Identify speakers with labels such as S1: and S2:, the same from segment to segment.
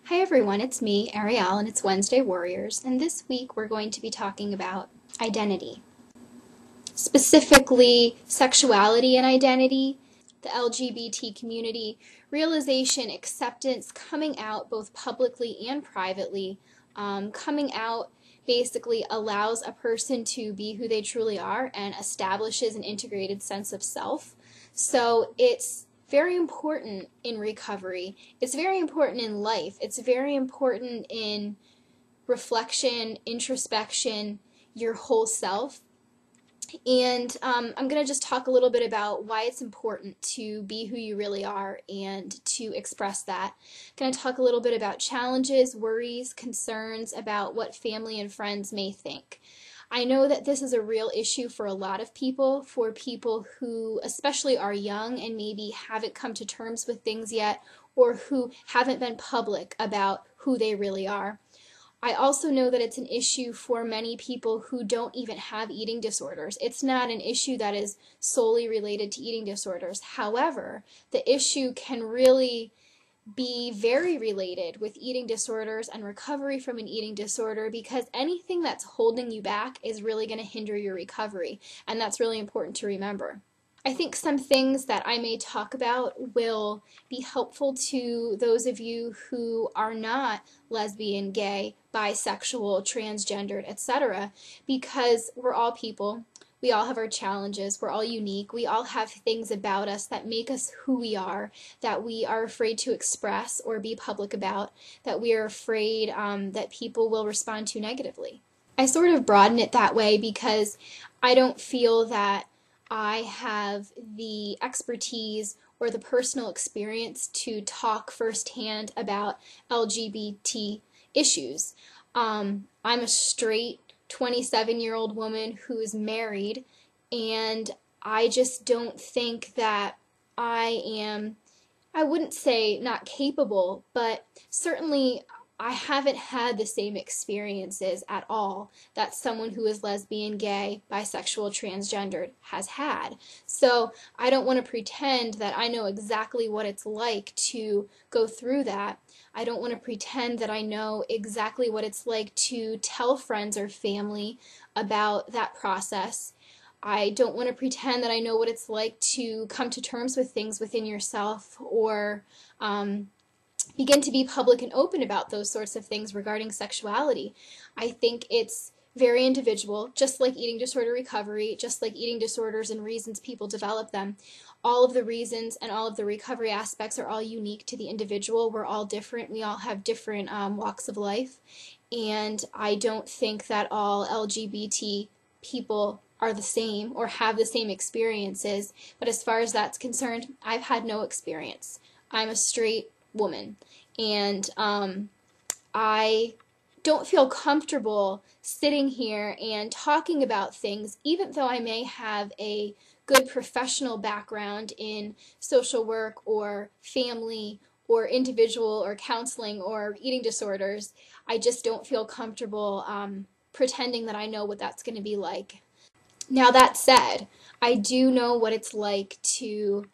S1: Hi everyone, it's me, Arielle, and it's Wednesday Warriors, and this week we're going to be talking about identity. Specifically, sexuality and identity, the LGBT community, realization, acceptance, coming out both publicly and privately. Coming out basically allows a person to be who they truly are and establishes an integrated sense of self. So it's very important in recovery. It's very important in life. It's very important in reflection, introspection, your whole self. And I'm going to just talk a little bit about why it's important to be who you really are and to express that. I'm going to talk a little bit about challenges, worries, concerns about what family and friends may think. I know that this is a real issue for a lot of people, for people who especially are young and maybe haven't come to terms with things yet, or who haven't been public about who they really are. I also know that it's an issue for many people who don't even have eating disorders. It's not an issue that is solely related to eating disorders. However, the issue can really be very related with eating disorders and recovery from an eating disorder, because anything that's holding you back is really going to hinder your recovery, and that's really important to remember. I think some things that I may talk about will be helpful to those of you who are not lesbian, gay, bisexual, transgendered, etc., because we're all people. We all have our challenges. We're all unique. We all have things about us that make us who we are, that we are afraid to express or be public about, that we are afraid that people will respond to negatively. I sort of broaden it that way because I don't feel that I have the expertise or the personal experience to talk firsthand about LGBT issues. I'm a straight 27-year-old woman who is married, and I just don't think that I wouldn't say not capable, but certainly I haven't had the same experiences at all that someone who is lesbian, gay, bisexual, transgendered has had. So I don't want to pretend that I know exactly what it's like to go through that. I don't want to pretend that I know exactly what it's like to tell friends or family about that process. I don't want to pretend that I know what it's like to come to terms with things within yourself, or begin to be public and open about those sorts of things regarding sexuality. I think it's very individual, just like eating disorder recovery, just like eating disorders and reasons people develop them. All of the reasons and all of the recovery aspects are all unique to the individual. We're all different. We all have different walks of life. And I don't think that all LGBT people are the same or have the same experiences. But as far as that's concerned, I've had no experience. I'm a straight woman, and I don't feel comfortable sitting here and talking about things, even though I may have a good professional background in social work or family or individual or counseling or eating disorders. I just don't feel comfortable pretending that I know what that's going to be like. Now, that said, I do know what it's like to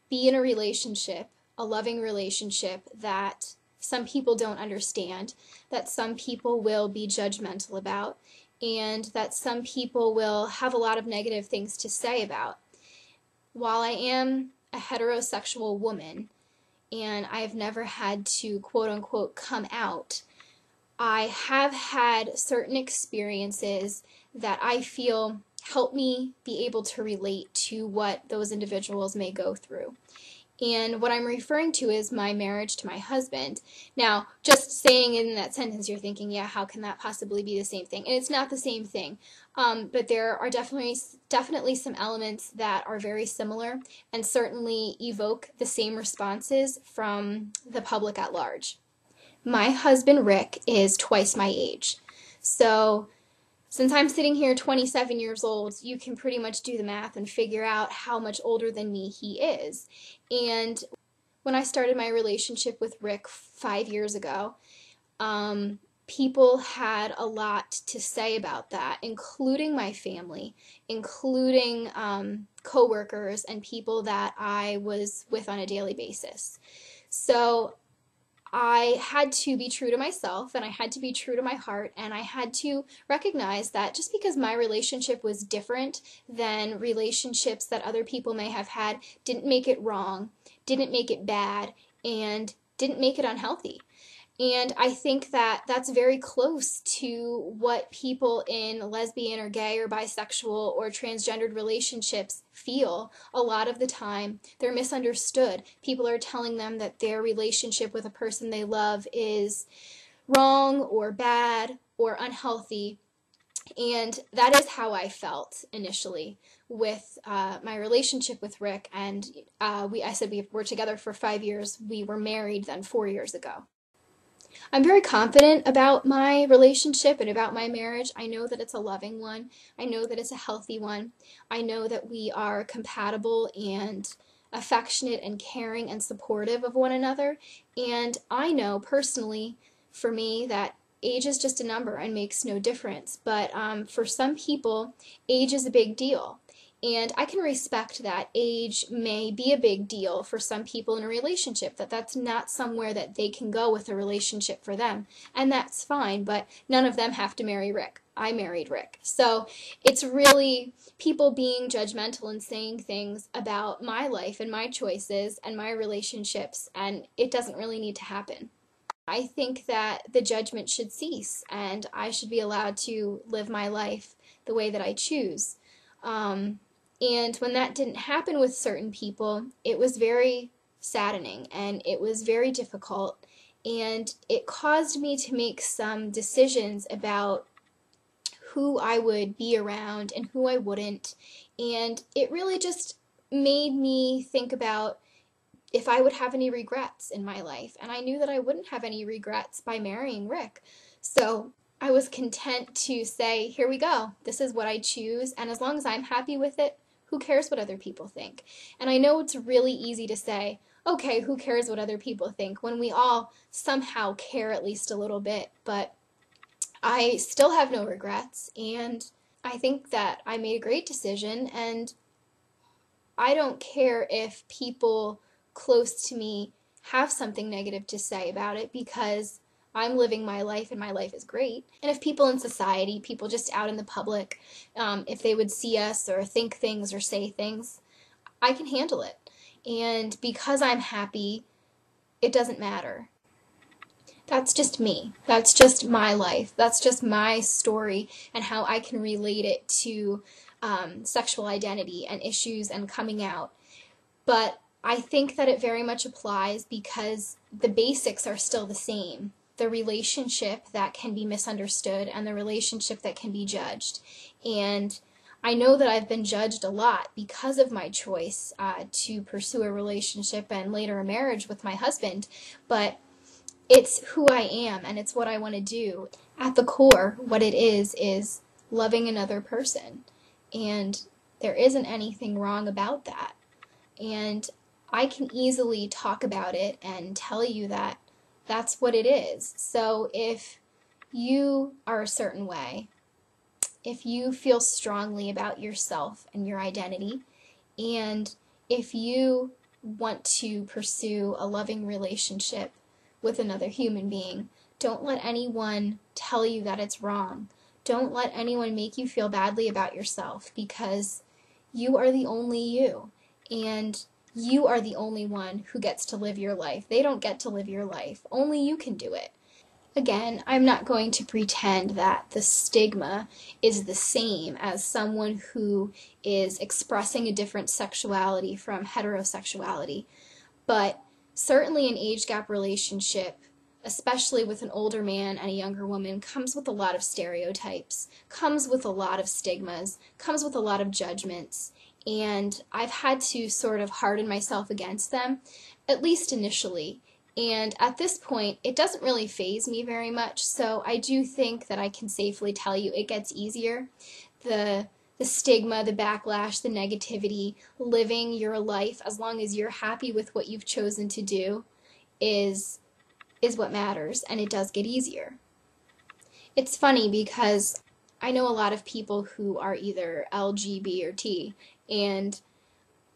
S1: be in a relationship, a loving relationship that some people don't understand, that some people will be judgmental about, and that some people will have a lot of negative things to say about. While I am a heterosexual woman and I've never had to quote unquote come out, I have had certain experiences that I feel help me be able to relate to what those individuals may go through. And what I'm referring to is my marriage to my husband. Now, just saying in that sentence, you're thinking, yeah, how can that possibly be the same thing? And it's not the same thing. But there are definitely some elements that are very similar and certainly evoke the same responses from the public at large. My husband, Rick, is twice my age. So since I'm sitting here 27 years old, you can pretty much do the math and figure out how much older than me he is. And when I started my relationship with Rick 5 years ago, people had a lot to say about that, including my family, including coworkers and people that I was with on a daily basis. So I had to be true to myself, and I had to be true to my heart, and I had to recognize that just because my relationship was different than relationships that other people may have had didn't make it wrong, didn't make it bad, and didn't make it unhealthy. And I think that that's very close to what people in lesbian or gay or bisexual or transgendered relationships feel a lot of the time. They're misunderstood. People are telling them that their relationship with a person they love is wrong or bad or unhealthy. And that is how I felt initially with my relationship with Rick. And I said we were together for 5 years. We were married then 4 years ago. I'm very confident about my relationship and about my marriage. I know that it's a loving one. I know that it's a healthy one. I know that we are compatible and affectionate and caring and supportive of one another. And I know personally, for me, that age is just a number and makes no difference. But for some people, age is a big deal. And I can respect that age may be a big deal for some people in a relationship, that that's not somewhere that they can go with a relationship for them. And that's fine, but none of them have to marry Rick. I married Rick. So it's really people being judgmental and saying things about my life and my choices and my relationships, and it doesn't really need to happen. I think that the judgment should cease, and I should be allowed to live my life the way that I choose. And when that didn't happen with certain people, it was very saddening and it was very difficult, and it caused me to make some decisions about who I would be around and who I wouldn't, and it really just made me think about if I would have any regrets in my life, and I knew that I wouldn't have any regrets by marrying Rick. So I was content to say, here we go, this is what I choose, and as long as I'm happy with it, who cares what other people think? And I know it's really easy to say, okay, who cares what other people think, when we all somehow care at least a little bit, but I still have no regrets, and I think that I made a great decision, and I don't care if people close to me have something negative to say about it, because I'm living my life and my life is great. And if people in society, people just out in the public, if they would see us or think things or say things, I can handle it. And because I'm happy, it doesn't matter. That's just me. That's just my life. That's just my story and how I can relate it to sexual identity and issues and coming out. But I think that it very much applies because the basics are still the same. The relationship that can be misunderstood and the relationship that can be judged. And I know that I've been judged a lot because of my choice to pursue a relationship and later a marriage with my husband, but it's who I am and it's what I want to do. At the core, what it is loving another person. And there isn't anything wrong about that. And I can easily talk about it and tell you that that's what it is. So if you are a certain way, if you feel strongly about yourself and your identity, and if you want to pursue a loving relationship with another human being, don't let anyone tell you that it's wrong. Don't let anyone make you feel badly about yourself, because you are the only you. And you are the only one who gets to live your life. They don't get to live your life. Only you can do it. Again, I'm not going to pretend that the stigma is the same as someone who is expressing a different sexuality from heterosexuality. But certainly an age gap relationship, especially with an older man and a younger woman, comes with a lot of stereotypes, comes with a lot of stigmas, comes with a lot of judgments. And I've had to sort of harden myself against them, at least initially. And at this point, it doesn't really faze me very much, so I do think that I can safely tell you it gets easier. The stigma, the backlash, the negativity, living your life as long as you're happy with what you've chosen to do is what matters, and it does get easier. It's funny because I know a lot of people who are either LGBT or T, and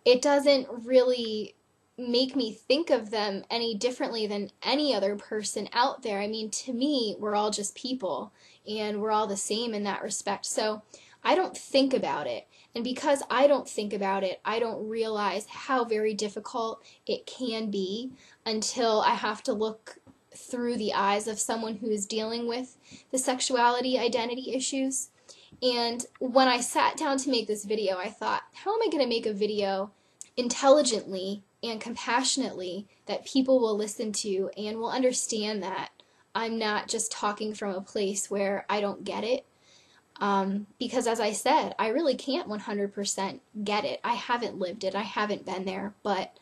S1: it doesn't really make me think of them any differently than any other person out there. I mean, to me, we're all just people, and we're all the same in that respect. So I don't think about it. And because I don't think about it, I don't realize how very difficult it can be until I have to look through the eyes of someone who is dealing with the sexuality identity issues. And when I sat down to make this video, I thought, how am I going to make a video intelligently and compassionately that people will listen to and will understand that I'm not just talking from a place where I don't get it? Because as I said, I really can't 100% get it. I haven't lived it. I haven't been there. But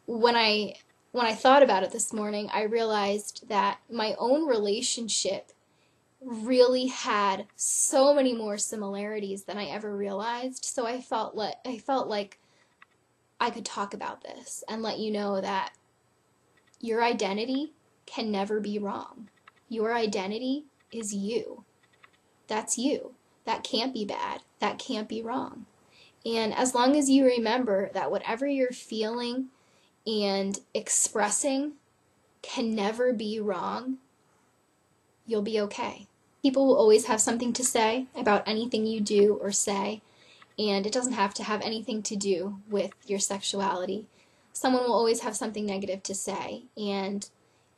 S1: when I thought about it this morning, I realized that my own relationship really had so many more similarities than I ever realized. So I felt like I could talk about this and let you know that your identity can never be wrong. Your identity is you. That's you. That can't be bad. That can't be wrong. And as long as you remember that whatever you're feeling and expressing can never be wrong, you'll be okay. People will always have something to say about anything you do or say, and it doesn't have to have anything to do with your sexuality. Someone will always have something negative to say, and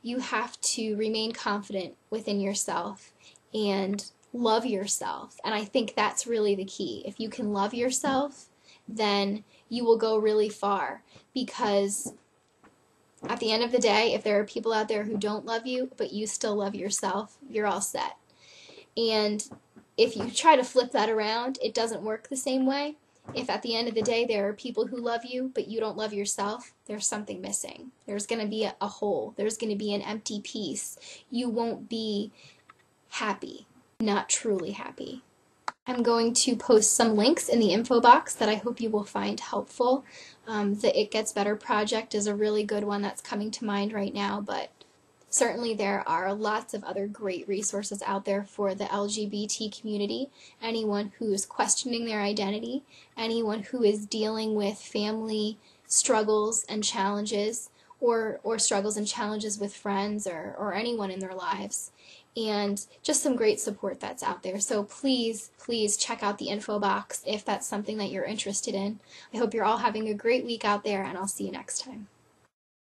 S1: you have to remain confident within yourself and love yourself. And I think that's really the key. If you can love yourself, then you will go really far, because at the end of the day, if there are people out there who don't love you, but you still love yourself, you're all set. And if you try to flip that around, it doesn't work the same way. If at the end of the day there are people who love you, but you don't love yourself, there's something missing. There's going to be a hole. There's going to be an empty piece. You won't be happy, not truly happy. I'm going to post some links in the info box that I hope you will find helpful. The It Gets Better project is a really good one that's coming to mind right now, but certainly there are lots of other great resources out there for the LGBT community. Anyone who is questioning their identity, anyone who is dealing with family struggles and challenges, or struggles and challenges with friends or anyone in their lives. And just some great support that's out there. So please, please check out the info box if that's something that you're interested in. I hope you're all having a great week out there, and I'll see you next time.